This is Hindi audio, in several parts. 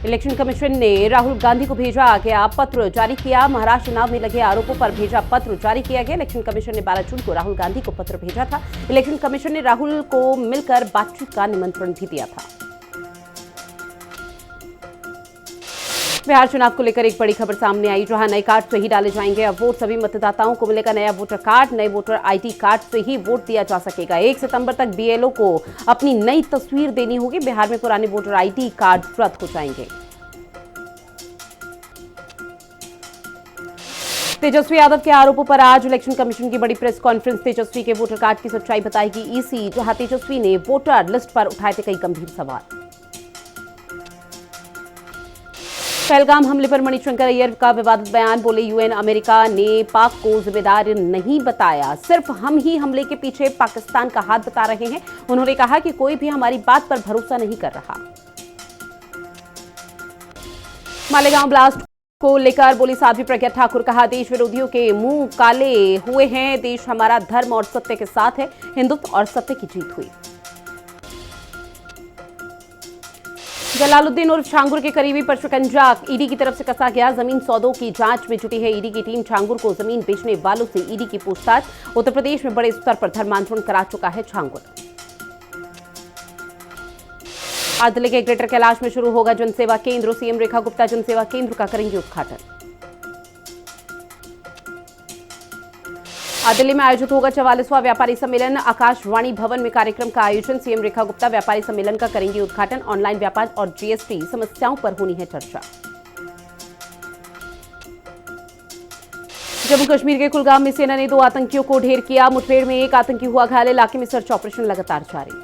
इलेक्शन कमीशन ने राहुल गांधी को भेजा गया पत्र जारी किया। महाराष्ट्र चुनाव में लगे आरोपों पर भेजा पत्र जारी किया गया। इलेक्शन कमीशन ने 12 जून को राहुल गांधी को पत्र भेजा था। इलेक्शन कमीशन ने राहुल को मिलकर बातचीत का निमंत्रण भी दिया था। बिहार चुनाव को लेकर एक बड़ी खबर सामने आई, जहां नए कार्ड से ही डाले जाएंगे अब वोट। सभी मतदाताओं को मिलेगा नया वोटर कार्ड। नए वोटर आईडी कार्ड से ही वोट दिया जा सकेगा। 1 सितंबर तक बीएलओ को अपनी नई तस्वीर देनी होगी। बिहार में पुराने वोटर आईडी कार्ड रद्द हो जाएंगे। तेजस्वी यादव के आरोपों पर आज इलेक्शन कमीशन की बड़ी प्रेस कॉन्फ्रेंस। तेजस्वी के वोटर कार्ड की सच्चाई बताएगी ईसी, जहां तेजस्वी ने वोटर लिस्ट पर उठाए थे कई गंभीर सवाल। पहलगाम हमले पर मणिशंकर अय्यर का विवादित बयान। बोले, यूएन अमेरिका ने पाक को जिम्मेदार नहीं बताया, सिर्फ हम ही हमले के पीछे पाकिस्तान का हाथ बता रहे हैं। उन्होंने कहा कि कोई भी हमारी बात पर भरोसा नहीं कर रहा। मालेगांव ब्लास्ट को लेकर बोली साध्वी प्रज्ञा ठाकुर। कहा, देश विरोधियों के मुंह काले हुए हैं। देश हमारा धर्म और सत्य के साथ है। हिंदुत्व और सत्य की जीत हुई। जलालुद्दीन उर्फ छांगुर के करीबी पर शिकंजा ईडी की तरफ से कसा गया। जमीन सौदों की जांच में जुटी है ईडी की टीम। छांगुर को जमीन बेचने वालों से ईडी की पूछताछ। उत्तर प्रदेश में बड़े स्तर पर धर्मांतरण करा चुका है छांगुर। आज जिले के ग्रेटर कैलाश में शुरू होगा जनसेवा केंद्र। सीएम रेखा गुप्ता जनसेवा केंद्र का करेंगे उद्घाटन। दिल्ली में आयोजित होगा 44वां व्यापारी सम्मेलन। आकाशवाणी भवन में कार्यक्रम का आयोजन। सीएम रेखा गुप्ता व्यापारी सम्मेलन का करेंगी उद्घाटन। ऑनलाइन व्यापार और जीएसटी समस्याओं पर होनी है चर्चा। जम्मू कश्मीर के कुलगाम में सेना ने 2 आतंकियों को ढेर किया। मुठभेड़ में एक आतंकी हुआ घायल। इलाके में सर्च ऑपरेशन लगातार जारी।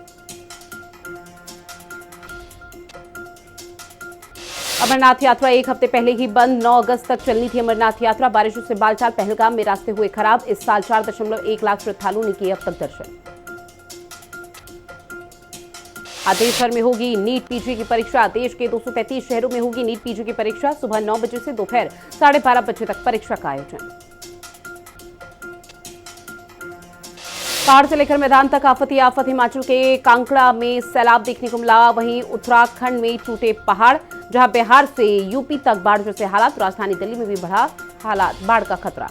अमरनाथ यात्रा 1 हफ्ते पहले ही बंद। 9 अगस्त तक चलनी थी अमरनाथ यात्रा। बारिशों से बालटाल। पहलगाम में रास्ते हुए खराब। इस साल 4.1 लाख श्रद्धालुओं ने किए अब तक दर्शन। आज देश भर में होगी नीट पीजी की परीक्षा। देश के 233 शहरों में होगी नीट पीजी की परीक्षा। सुबह 9 बजे से दोपहर 12:30 बजे तक परीक्षा का आयोजन। पहाड़ से लेकर मैदान तक आफत ही आफत। हिमाचल के कांगड़ा में सैलाब देखने को मिला। वहीं उत्तराखंड में टूटे पहाड़। जहां बिहार से यूपी तक बाढ़ जैसे हालात। राजधानी दिल्ली में भी बढ़ा हालात, बाढ़ का खतरा।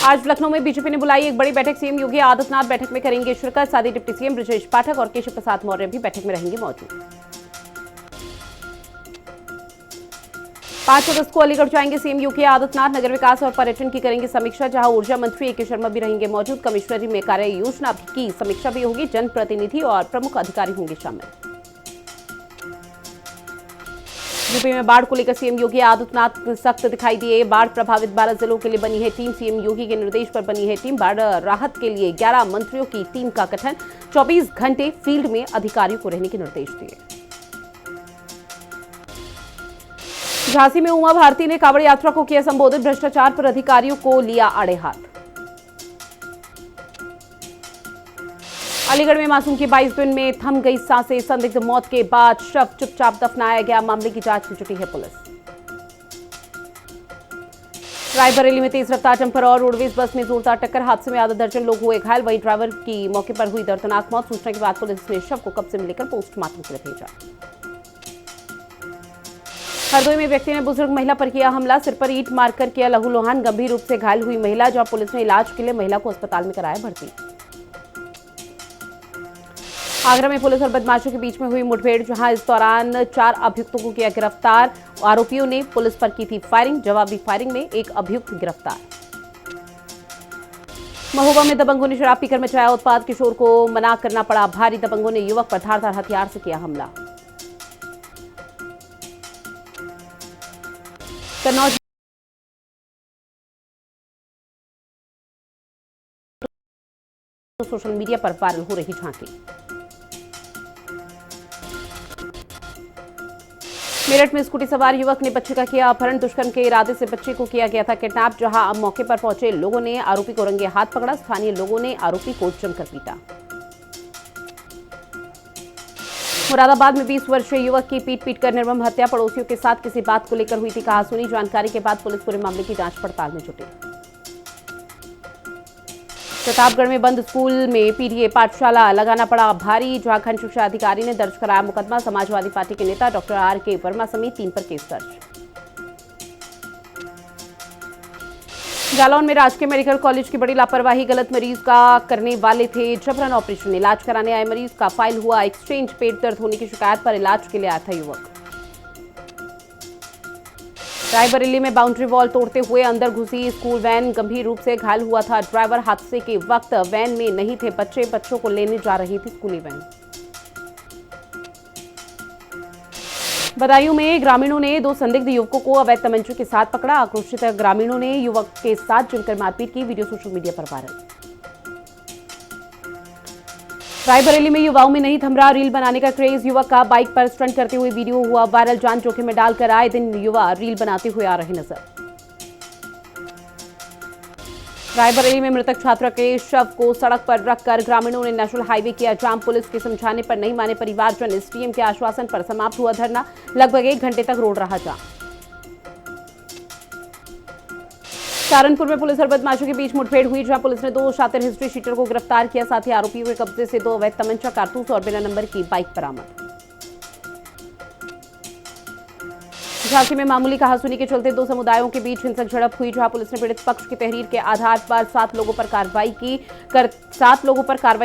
आज लखनऊ में बीजेपी ने बुलाई एक बड़ी बैठक। सीएम योगी आदित्यनाथ बैठक में करेंगे शिरकत। साथ ही डिप्टी सीएम ब्रजेश पाठक और केशव प्रसाद मौर्य भी बैठक में रहेंगे मौजूद। 5 अगस्त को अलीगढ़ जाएंगे सीएम योगी आदित्यनाथ। नगर विकास और पर्यटन की करेंगे समीक्षा, जहां ऊर्जा मंत्री ए.के. शर्मा भी रहेंगे मौजूद। कमिश्नरी में कार्य योजना की समीक्षा भी होगी। जनप्रतिनिधि और प्रमुख अधिकारी होंगे शामिल। यूपी में बाढ़ को लेकर सीएम योगी आदित्यनाथ सख्त दिखाई दिए। बाढ़ प्रभावित 12 जिलों के लिए बनी है टीम। सीएम योगी के निर्देश पर बनी है टीम। बाढ़ राहत के लिए 11 मंत्रियों की टीम का गठन। 24 घंटे फील्ड में अधिकारियों को रहने के निर्देश दिए। झांसी में उमा भारती ने कांवड़ यात्रा को किया संबोधित। भ्रष्टाचार पर अधिकारियों को लिया आड़े हाथ। अलीगढ़ में मासूम की 22 दिन में थम गई सांसें। संदिग्ध मौत के बाद शव चुपचाप दफनाया गया। मामले की जांच में जुटी है पुलिस। रायबरेली में तेज रफ्तार डंपर और रोडवेज बस में जोरदार टक्कर। हादसे में आधा दर्जन लोग हुए घायल। वहीं ड्राइवर की मौके पर हुई दर्दनाक मौत। सूचना के बाद पुलिस ने शव को कब्जे में लेकर पोस्टमार्टम के लिए भेजा। हरदोई में व्यक्ति ने बुजुर्ग महिला पर किया हमला। सिर पर ईंट मारकर किया लहूलुहान। गंभीर रूप से घायल हुई महिला, जहां पुलिस ने इलाज के लिए महिला को अस्पताल में कराया भर्ती। आगरा में पुलिस और बदमाशों के बीच में हुई मुठभेड़, जहां इस दौरान 4 अभियुक्तों को किया गिरफ्तार। आरोपियों ने पुलिस पर की थी फायरिंग। जवाबी फायरिंग में एक अभियुक्त गिरफ्तार। महोबा में दबंगों ने शराब पीकर मचाया उत्पात। किशोर को मना करना पड़ा भारी। दबंगों ने युवक पर धारदार हथियार से किया हमला। कन्नौज सोशल मीडिया पर वायरल हो रही झांकी। मेरठ में स्कूटी सवार युवक ने बच्चे का किया अपहरण। दुष्कर्म के इरादे से बच्चे को किया गया था किडनैप। जहां अब मौके पर पहुंचे लोगों ने आरोपी को रंगे हाथ पकड़ा। स्थानीय लोगों ने आरोपी को जमकर पीटा। मुरादाबाद में 20 वर्षीय युवक की पीट कर निर्मम हत्या। पड़ोसियों के साथ किसी बात को लेकर हुई थी कहासुनी। जानकारी के बाद पुलिस पूरे मामले की जांच पड़ताल में जुटी। प्रतापगढ़ में बंद स्कूल में पीटीए पाठशाला लगाना पड़ा भारी। झारखंड शिक्षा अधिकारी ने दर्ज कराया मुकदमा। समाजवादी पार्टी के नेता डॉक्टर आर.के. वर्मा समेत 3 पर केस दर्ज। जालौन में राजकीय मेडिकल कॉलेज की बड़ी लापरवाही। गलत मरीज का करने वाले थे जबरन ऑपरेशन। इलाज कराने आए मरीज का फाइल हुआ एक्सचेंज। पेट दर्द होने की शिकायत पर इलाज के लिए आया था युवक। रायबरेली में बाउंड्री वॉल तोड़ते हुए अंदर घुसी स्कूल वैन। गंभीर रूप से घायल हुआ था ड्राइवर। हादसे के वक्त वैन में नहीं थे बच्चे। बच्चों को लेने जा रही थी स्कूली वैन। बदायूं में ग्रामीणों ने 2 संदिग्ध युवकों को अवैध तमंचे के साथ पकड़ा। आक्रोशित ग्रामीणों ने युवक के साथ जमकर मारपीट की। वीडियो सोशल मीडिया पर वायरल। रायबरेली में युवाओं में नहीं थम रहा रील बनाने का क्रेज। युवक का बाइक पर स्टंट करते हुए वीडियो हुआ वायरल। जान जोखिम में डालकर आए दिन युवा रील बनाते हुए आ रहे नजर। रायबरेली में मृतक छात्र के शव को सड़क पर रखकर ग्रामीणों ने नेशनल हाईवे किया जाम। पुलिस के समझाने पर नहीं माने परिवारजन। एसडीएम के आश्वासन पर समाप्त हुआ धरना। लगभग 1 घंटे तक रोड रहा जाम। सहारनपुर में पुलिस और बदमाशों के बीच मुठभेड़ हुई, जहां पुलिस ने 2 शातिर हिस्ट्री शीटर को गिरफ्तार किया। साथ ही आरोपियों के कब्जे से 2 अवैध तमंचा, कारतूस और बिना नंबर की बाइक बरामद। झांसी में मामूली कहासुनी के चलते 2 समुदायों के बीच हिंसक झड़प हुई, जहां पुलिस ने पीड़ित पक्ष की तहरीर के आधार पर 7 लोगों पर कार्रवाई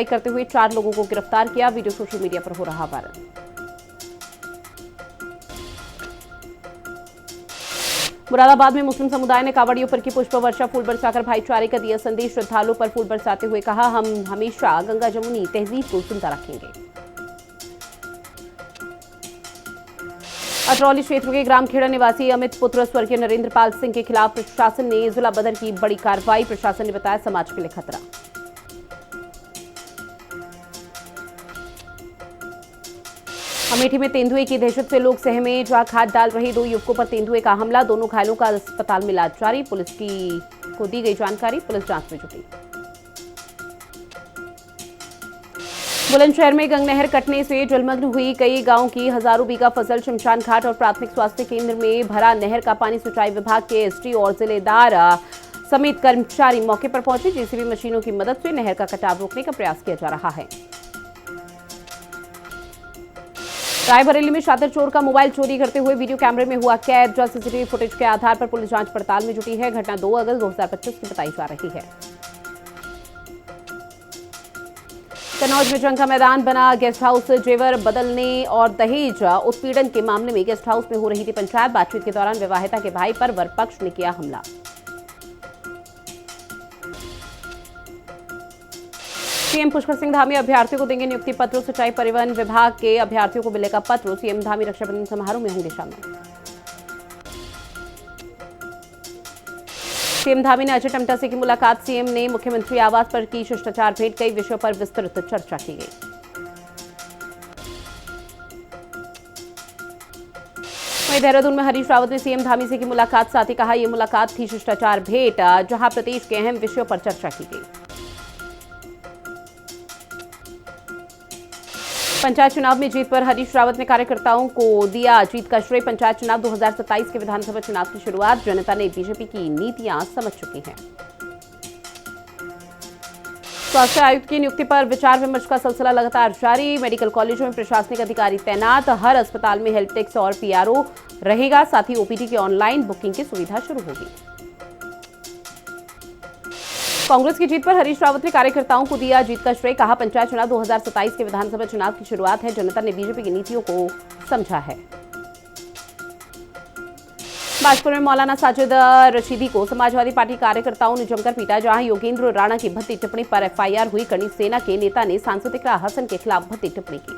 करते हुए 4 लोगों को गिरफ्तार किया। वीडियो सोशल मीडिया पर हो रहा वायरल। मुरादाबाद में मुस्लिम समुदाय ने कांवड़ियों पर की पुष्प वर्षा। फूल बरसाकर भाईचारे का दिया संदेश। श्रद्धालुओं पर फूल बरसाते हुए कहा, हम हमेशा गंगा जमुनी तहजीब को जिंदा रखेंगे। अतरौली क्षेत्र के ग्राम खेड़ा निवासी अमित पुत्र स्वर्गीय नरेंद्र पाल सिंह के खिलाफ प्रशासन ने जिला बदर की बड़ी कार्रवाई। प्रशासन ने बताया समाज के लिए खतरा। अमेठी में तेंदुए की दहशत से लोग सहमे, जहां खाद डाल रहे 2 युवकों पर तेंदुए का हमला। दोनों घायलों का अस्पताल में इलाज जारी। पुलिस को दी गई जानकारी। पुलिस जांच में जुटी। बुलंदशहर में गंग नहर कटने से जलमग्न हुई कई गांवों की हजारों बीघा फसल। शमशान घाट और प्राथमिक स्वास्थ्य केंद्र में भरा नहर का पानी। सिंचाई विभाग के एसडी और जिलेदार समेत कर्मचारी मौके पर पहुंचे। जेसीबी मशीनों की मदद से नहर का कटाव रोकने का प्रयास किया जा रहा है। रायबरेली में शातिर चोर का मोबाइल चोरी करते हुए वीडियो कैमरे में हुआ कैद। सीसीटीवी फुटेज के आधार पर पुलिस जांच पड़ताल में जुटी है। घटना 2 अगस्त 2025 की बताई जा रही है। कन्नौज में जंग का मैदान बना गेस्ट हाउस। जेवर बदलने और दहेज उत्पीड़न के मामले में गेस्ट हाउस में हो रही थी पंचायत। बातचीत के दौरान विवाहिता के भाई पर वर पक्ष ने किया हमला। सीएम पुष्कर सिंह धामी अभ्यर्थियों को देंगे नियुक्ति पत्र। सिंचाई परिवहन विभाग के अभ्यर्थियों को मिलेगा पत्र। सीएम धामी रक्षाबंधन समारोह में होंगे शामिल। सीएम धामी ने अजय टमटा से की मुलाकात। सीएम ने मुख्यमंत्री आवास पर की शिष्टाचार भेंट। कई विषयों पर विस्तृत चर्चा की गई। वहीं देहरादून में हरीश रावत ने सीएम धामी से की मुलाकात। साथ ही कहा, यह मुलाकात थी शिष्टाचार भेंट, जहां प्रदेश के अहम विषयों पर चर्चा की गई। पंचायत चुनाव में जीत पर हरीश रावत ने कार्यकर्ताओं को दिया जीत का श्रेय। पंचायत चुनाव 2027 के विधानसभा चुनाव की शुरुआत। जनता ने बीजेपी की नीतियां समझ चुकी है। स्वास्थ्य आयुक्त की नियुक्ति पर विचार विमर्श का सिलसिला लगातार जारी। मेडिकल कॉलेजों में प्रशासनिक अधिकारी तैनात। हर अस्पताल में हेल्प डेस्क और पीआरओ रहेगा। साथ ही ओपीडी की ऑनलाइन बुकिंग की सुविधा शुरू होगी। कांग्रेस की जीत पर हरीश रावत ने कार्यकर्ताओं को दिया जीत का श्रेय। कहा, पंचायत चुनाव 2027 के विधानसभा चुनाव की शुरुआत है। जनता ने बीजेपी की नीतियों को समझा है। बाजपुर में मौलाना साजिद रशीदी को समाजवादी पार्टी कार्यकर्ताओं ने जमकर पीटा, जहां योगेंद्र राणा की भद्दी टिप्पणी पर एफआईआर हुई। कड़ी सेना के नेता ने सांसद इकरा हसन के खिलाफ भद्दी टिप्पणी की।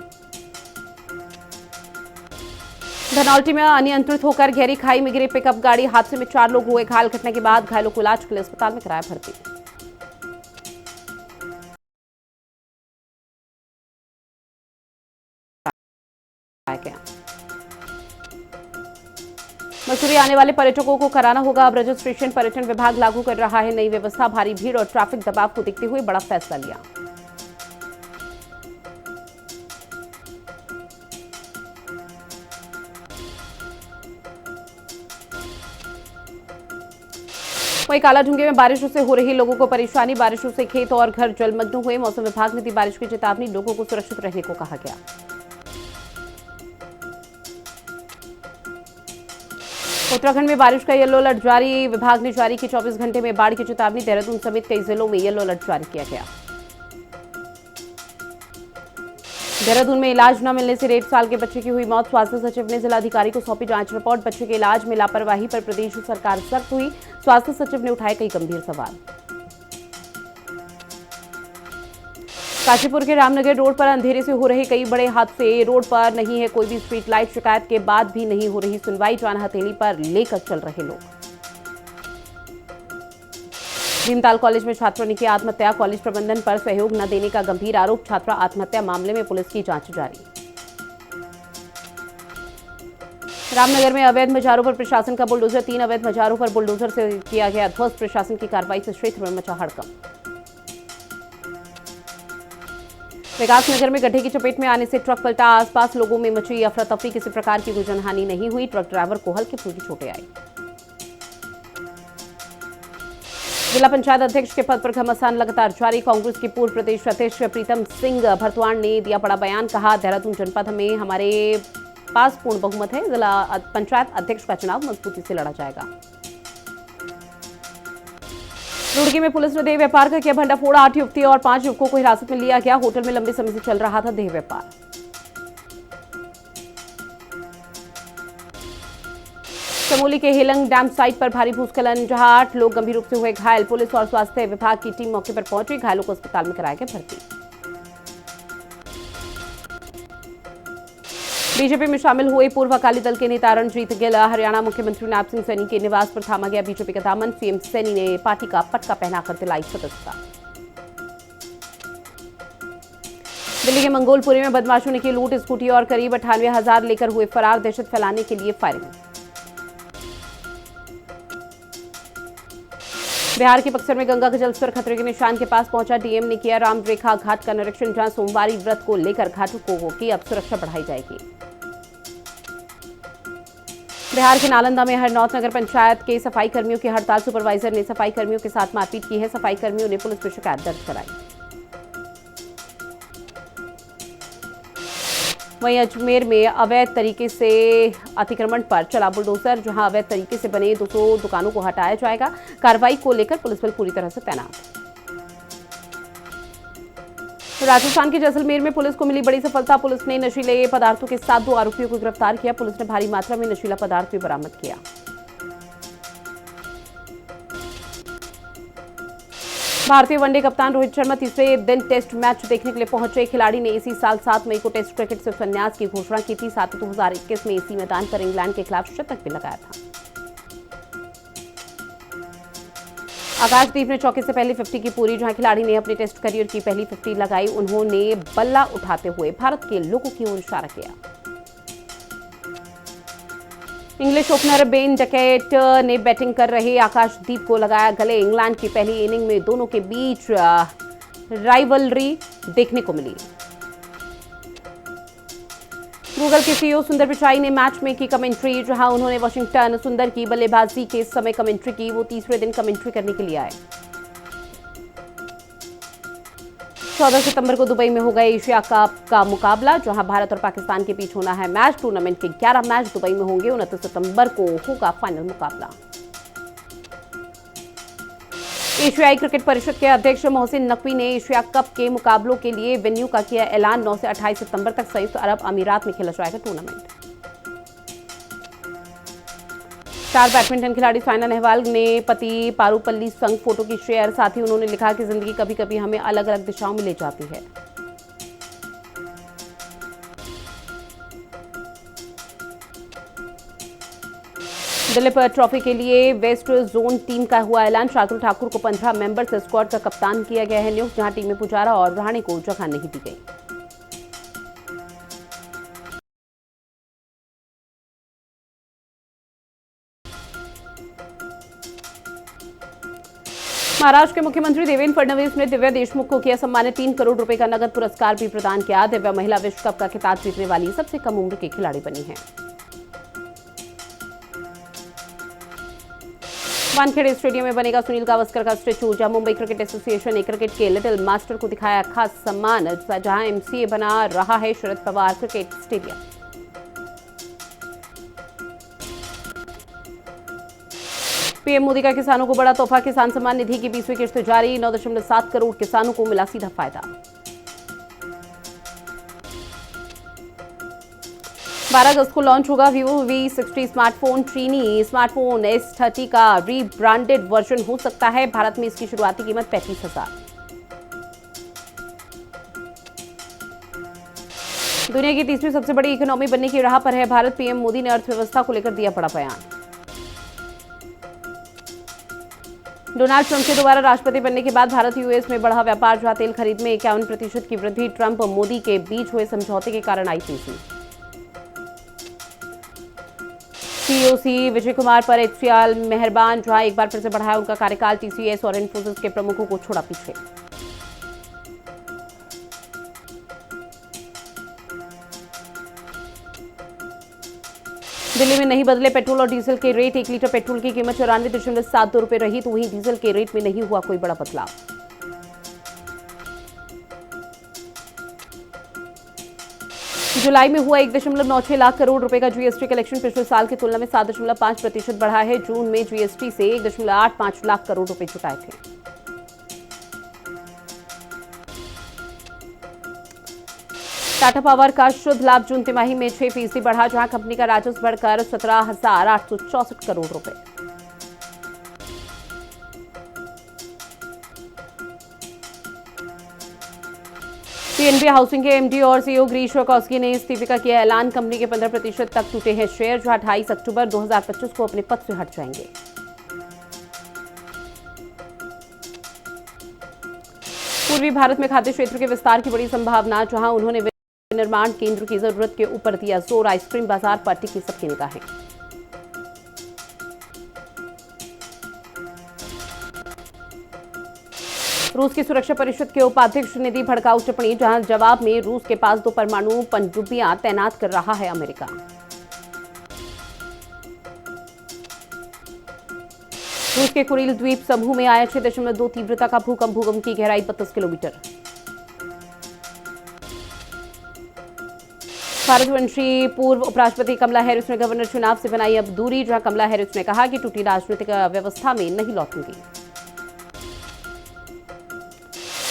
धनौल्टी में अनियंत्रित होकर गहरी खाई में गिरी पिकअप गाड़ी। हादसे में 4 लोग हुए घायल। घटना के बाद घायलों को इलाज के लिए अस्पताल में कराया भर्ती। मसूरी आने वाले पर्यटकों को कराना होगा अब रजिस्ट्रेशन। पर्यटन विभाग लागू कर रहा है नई व्यवस्था। भारी भीड़ और ट्रैफिक दबाव को देखते हुए बड़ा फैसला लिया। वहीं कालाढूंगी में बारिशों से हो रही लोगों को परेशानी, बारिशों से खेत और घर जलमग्न हुए। मौसम विभाग ने दी बारिश की चेतावनी, लोगों को सुरक्षित रहने को कहा गया। उत्तराखंड में बारिश का येलो अलर्ट जारी, विभाग ने जारी की 24 घंटे में बाढ़ की चेतावनी, देहरादून समेत कई जिलों में येलो अलर्ट जारी किया गया। देहरादून में इलाज न मिलने से 1.5 साल के बच्चे की हुई मौत, स्वास्थ्य सचिव ने जिलाधिकारी को सौंपी जांच रिपोर्ट। बच्चे के इलाज में लापरवाही पर प्रदेश सरकार सख्त हुई, स्वास्थ्य सचिव ने उठाए कई गंभीर सवाल। काशीपुर के रामनगर रोड पर अंधेरे से हो रहे कई बड़े हादसे, रोड पर नहीं है कोई भी स्ट्रीट लाइट, शिकायत के बाद भी नहीं हो रही सुनवाई, जान हथेली पर लेकर चल रहे लोग। भीमताल कॉलेज में छात्रों ने की आत्महत्या, कॉलेज प्रबंधन पर सहयोग न देने का गंभीर आरोप, छात्रा आत्महत्या मामले में पुलिस की जांच जारी। रामनगर में अवैध मजारों पर प्रशासन का बुलडोजर, 3 अवैध मजारों पर बुलडोजर से किया गया ध्वस्त, प्रशासन की कार्रवाई से क्षेत्र में मचा हड़कंप। विकासनगर में गड्ढे की चपेट में आने से ट्रक पलटा, आसपास लोगों में मची अफरा तफरी, किसी प्रकार की कोई जनहानि नहीं हुई, ट्रक ड्राइवर को हल्की फुल्की चोटें आई। जिला पंचायत अध्यक्ष के पद पर घमासान लगातार जारी, कांग्रेस के पूर्व प्रदेश अध्यक्ष प्रीतम सिंह भरतवाण ने दिया बड़ा बयान, कहा देहरादून जनपद में हमारे पास पूर्ण बहुमत है, जिला पंचायत अध्यक्ष का चुनाव मजबूती से लड़ा जाएगा। रुड़की में पुलिस ने देह व्यापार का किया भंडाफोड़, 8 युवती और 5 युवकों को हिरासत में लिया गया, होटल में लंबे समय से चल रहा था देह व्यापार। चमोली के हेलंग डैम साइट पर भारी भूस्खलन, जहां 8 लोग गंभीर रूप से हुए घायल, पुलिस और स्वास्थ्य विभाग की टीम मौके पर पहुंची, घायलों को अस्पताल में कराया गया भर्ती। बीजेपी में शामिल हुए पूर्व अकाली दल के नेता रणजीत गिल, हरियाणा मुख्यमंत्री नायब सिंह सैनी के निवास पर थामा गया बीजेपी का दामन, सीएम सैनी ने पार्टी का पटका पहनाकर दिलाई सदस्यता। दिल्ली के मंगोलपुरी में बदमाशों ने की लूट, स्कूटी और करीब 98,000 लेकर हुए फरार, दहशत फैलाने के लिए फायरिंग। बिहार के बक्सर में गंगा का जलस्तर खतरे के निशान के पास पहुंचा, डीएम ने किया राम रेखा घाट का निरीक्षण, जहां सोमवारी व्रत को लेकर घाटों को की अब सुरक्षा बढ़ाई जाएगी। बिहार के नालंदा में हरनौत नगर पंचायत के सफाई कर्मियों की हड़ताल, सुपरवाइजर ने सफाई कर्मियों के साथ मारपीट की है, सफाई कर्मियों ने पुलिस में शिकायत दर्ज कराई। वहीं अजमेर में अवैध तरीके से अतिक्रमण पर चला बुलडोजर, जहां अवैध तरीके से बने 200 दुकानों को हटाया जाएगा, कार्रवाई को लेकर पुलिस बल पूरी तरह से तैनात। राजस्थान के जैसलमेर में पुलिस को मिली बड़ी सफलता, पुलिस ने नशीले पदार्थों के साथ 2 आरोपियों को गिरफ्तार किया, पुलिस ने भारी मात्रा में नशीला पदार्थ भी बरामद किया। भारतीय वनडे कप्तान रोहित शर्मा तीसरे दिन टेस्ट मैच देखने के लिए पहुंचे, खिलाड़ी ने इसी साल 7 मई को टेस्ट क्रिकेट से संन्यास की घोषणा की थी, साथ ही 2021 में इसी मैदान पर इंग्लैंड के खिलाफ शतक भी लगाया था। आकाशदीप ने चौके से पहली 50 की पूरी, जहां खिलाड़ी ने अपने टेस्ट करियर की पहली 50 लगाई, उन्होंने बल्ला उठाते हुए भारत के लोगों की ओर इशारा किया। इंग्लिश ओपनर बेन डकैट ने बैटिंग कर रहे आकाशदीप को लगाया गले, इंग्लैंड की पहली इनिंग में दोनों के बीच राइवलरी देखने को मिली। गूगल के सीईओ सुंदर पिचाई ने मैच में की कमेंट्री, जहां उन्होंने वाशिंगटन सुंदर की बल्लेबाजी के समय कमेंट्री की, वो तीसरे दिन कमेंट्री करने के लिए आए। 14 सितंबर को दुबई में होगा एशिया कप का मुकाबला, जहां भारत और पाकिस्तान के बीच होना है मैच, टूर्नामेंट के 11 मैच दुबई में होंगे, 29 सितंबर को होगा फाइनल मुकाबला। एशियाई क्रिकेट परिषद के अध्यक्ष मोहसिन नकवी ने एशिया कप के मुकाबलों के लिए वेन्यू का किया ऐलान, 9 से 28 सितंबर तक संयुक्त अरब अमीरात में खेला जाएगा टूर्नामेंट। स्टार बैडमिंटन खिलाड़ी साइना नेहवाल ने पति पारुपल्ली संग फोटो की शेयर, साथ ही उन्होंने लिखा कि जिंदगी कभी कभी हमें अलग अलग दिशाओं में ले जाती है। दिलीप ट्रॉफी के लिए वेस्ट जोन टीम का हुआ ऐलान, शार्दुल ठाकुर को 15 मेंबर्स स्क्वाड का कप्तान किया गया है नियुक्त, जहां टीम में पुजारा और रहाणे को जगह नहीं दी गई। महाराष्ट्र के मुख्यमंत्री देवेंद्र फडणवीस ने दिव्या देशमुख को किया सम्मानित, 3 करोड़ रुपए का नगद पुरस्कार भी प्रदान किया। दिव्या महिला विश्व कप का खिताब जीतने वाली सबसे कम उम्र की खिलाड़ी बनी है। वानखेड़े स्टेडियम में बनेगा सुनील गावस्कर का स्टैचू। जहां मुंबई क्रिकेट एसोसिएशन ने क्रिकेट के लिटिल मास्टर को दिखाया खास सम्मान। जहां एमसीए बना रहा है Sharad Pawar cricket stadium. PM Modi का किसानों को बड़ा तोहफा। किसान सम्मान निधि की 20वीं किस्त जारी। 9.7 करोड़ किसानों को मिला सीधा फायदा। 12 अगस्त को लॉन्च होगा Vivo V60 smartphone. ट्रीनी smartphone S30 का रीब्रांडेड वर्जन हो सकता है। भारत में इसकी शुरुआती कीमत 35,000। दुनिया की तीसरी सबसे बड़ी इकोनॉमी बनने की राह पर है भारत। पीएम मोदी ने अर्थव्यवस्था को लेकर दिया बड़ा बयान। डोनाल्ड ट्रंप के दोबारा राष्ट्रपति बनने के बाद भारत यूएस में बढ़ा व्यापार। जहां तेल खरीद में 51% की वृद्धि। ट्रंप मोदी के बीच हुए समझौते के कारण आई तेजी। सीईओसी विजय कुमार पर HCL मेहरबान। जहां एक बार फिर से बढ़ाया उनका कार्यकाल। TCS और इन्फोसिस के प्रमुखों को छोड़ा पीछे। दिल्ली में नहीं बदले पेट्रोल और डीजल के रेट। 1 लीटर पेट्रोल की कीमत 94.72 रुपए रही, तो वहीं डीजल के रेट में नहीं हुआ कोई बड़ा बदलाव। जुलाई में हुआ 1.96 लाख करोड़ रुपए का जीएसटी कलेक्शन। पिछले साल की तुलना में 7.5% बढ़ा है। जून में जीएसटी से 1.85 लाख करोड़ रुपए जुटाए थे। टाटा पावर का शुद्ध लाभ जून तिमाही में 6% बढ़ा। जहां कंपनी का राजस्व बढ़कर 17,864 करोड़ रुपए। पीएनबी हाउसिंग के एमडी और सीईओ गिरीश रकौस्की ने इस्तीफे का किया ऐलान। कंपनी के 15% तक टूटे हैं शेयर। जो 28 अक्टूबर 2025 को अपने पद से हट जाएंगे। पूर्वी भारत में खाद्य क्षेत्र के विस्तार की बड़ी संभावना। जहां उन्होंने निर्माण केंद्र की जरूरत के ऊपर दिया जोर। आइसक्रीम बाजार पर टिकी सबकी निगाहें। रूस की सुरक्षा परिषद के उपाध्यक्ष ने दी भड़काऊ टिप्पणी। जहां जवाब में रूस के पास 2 परमाणु पनडुब्बियां तैनात कर रहा है अमेरिका। रूस के कुरिल द्वीप समूह में आया 6.2 तीव्रता का भूकंप। भूकंप की गहराई 32 किलोमीटर। भारतवंशी पूर्व उपराष्ट्रपति कमला हैरिस ने गवर्नर चुनाव से बनाई अब दूरी। जहां कमला हैरिस ने कहा कि टूटी राजनीतिक व्यवस्था में नहीं लौटूंगी।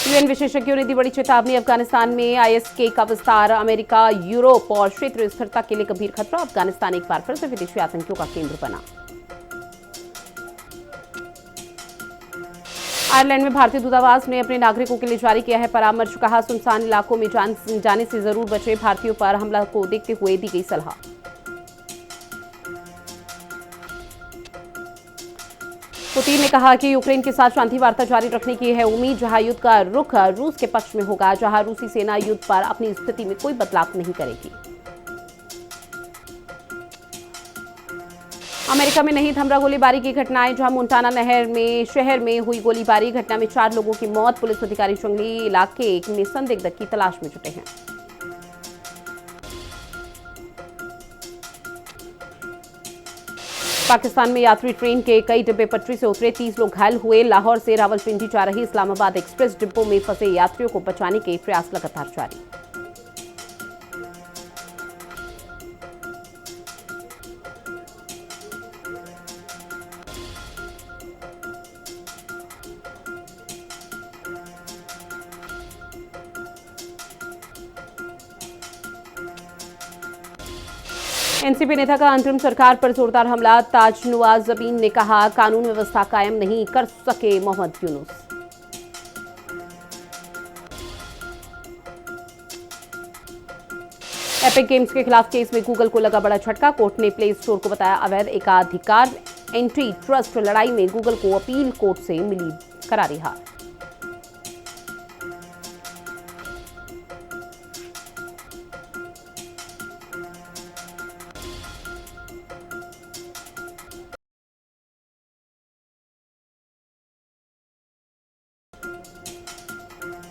यूएन विशेषज्ञों ने दी बड़ी चेतावनी। अफगानिस्तान में आईएसके का विस्तार अमेरिका, यूरोप और क्षेत्रीय स्थिरता के लिए गंभीर खतरा। अफगानिस्तान एक बार फिर से विदेशी आतंकियों का केंद्र बना। आयरलैंड में भारतीय दूतावास ने अपने नागरिकों के लिए जारी किया है परामर्श। कहा सुनसान इलाकों में जाने से जरूर बचे। भारतीयों पर हमला को देखते हुए दी गई सलाह। पुतिन ने कहा कि यूक्रेन के साथ शांति वार्ता जारी रखने की है उम्मीद। जहां युद्ध का रुख रूस के पक्ष में होगा। जहां रूसी सेना युद्ध पर अपनी स्थिति में कोई बदलाव नहीं करेगी। अमेरिका में नहीं थम रहा गोलीबारी की घटनाएं। जहां मोंटाना शहर में हुई गोलीबारी। घटना में 4 लोगों की मौत। पुलिस अधिकारी जंगली इलाके में संदिग्ध की तलाश में जुटे हैं। पाकिस्तान में यात्री ट्रेन के कई डिब्बे पटरी से उतरे। 30 लोग घायल हुए। लाहौर से रावलपिंडी जा रही इस्लामाबाद एक्सप्रेस डिब्बों में फंसे यात्रियों को बचाने के प्रयास लगातार जारी। एनसीपी नेता का अंतरिम सरकार पर जोरदार हमला। ताजनुआज जबीन ने कहा कानून व्यवस्था कायम नहीं कर सके मोहम्मद यूनुस। एपिक गेम्स के खिलाफ केस में गूगल को लगा बड़ा झटका। कोर्ट ने प्ले स्टोर को बताया अवैध एकाधिकार। एंटी ट्रस्ट लड़ाई में गूगल को अपील कोर्ट से मिली करारी हार।